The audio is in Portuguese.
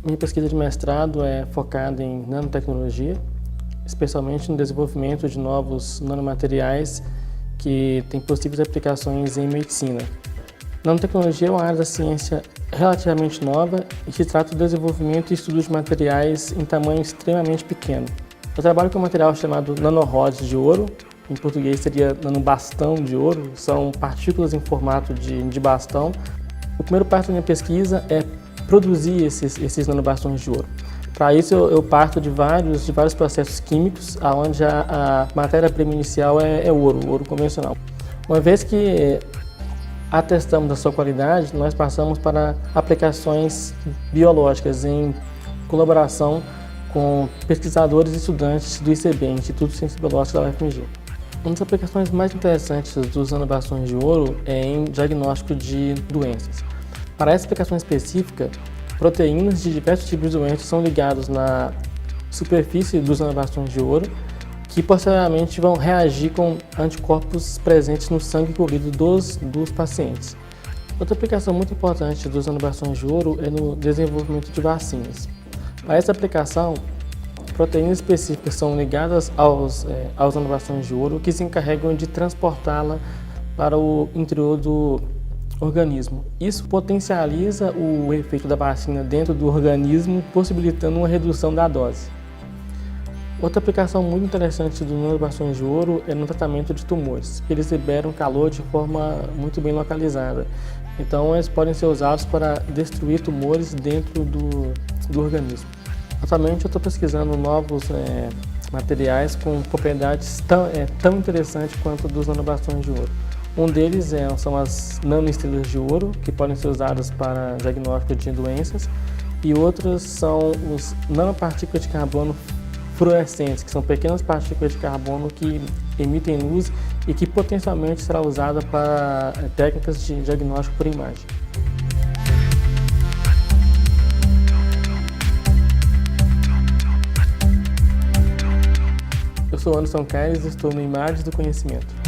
Minha pesquisa de mestrado é focada em nanotecnologia, especialmente no desenvolvimento de novos nanomateriais que têm possíveis aplicações em medicina. Nanotecnologia é uma área da ciência relativamente nova e se trata do desenvolvimento e estudo de materiais em tamanho extremamente pequeno. Eu trabalho com um material chamado nanorods de ouro, em português seria nanobastão de ouro, são partículas em formato de bastão. O primeiro passo da minha pesquisa é produzir esses nanobastões de ouro. Para isso eu parto de vários processos químicos, onde a matéria-prima inicial é ouro convencional. Uma vez que atestamos a sua qualidade, nós passamos para aplicações biológicas em colaboração com pesquisadores e estudantes do ICB, Instituto de Ciências Biológicas da UFMG. Uma das aplicações mais interessantes dos nanobastões de ouro é em diagnóstico de doenças. Para essa aplicação específica, proteínas de diversos tipos de doenças são ligadas na superfície dos nanobastões de ouro, que posteriormente vão reagir com anticorpos presentes no sangue corrido dos pacientes. Outra aplicação muito importante dos nanobastões de ouro é no desenvolvimento de vacinas. Para essa aplicação, proteínas específicas são ligadas aos nanobastões de ouro, que se encarregam de transportá-la para o interior do organismo. Isso potencializa o efeito da vacina dentro do organismo, possibilitando uma redução da dose. Outra aplicação muito interessante dos nanobastões de ouro é no tratamento de tumores. Eles liberam calor de forma muito bem localizada. Então, eles podem ser usados para destruir tumores dentro do organismo. Atualmente, eu estou pesquisando novos materiais com propriedades tão interessantes quanto dos nanobastões de ouro. Um deles são as nanoestrelas de ouro, que podem ser usadas para diagnóstico de doenças, e outros são os nanopartículas de carbono fluorescentes, que são pequenas partículas de carbono que emitem luz e que potencialmente será usada para técnicas de diagnóstico por imagem. Eu sou Anderson Caires e estou no Imagens do Conhecimento.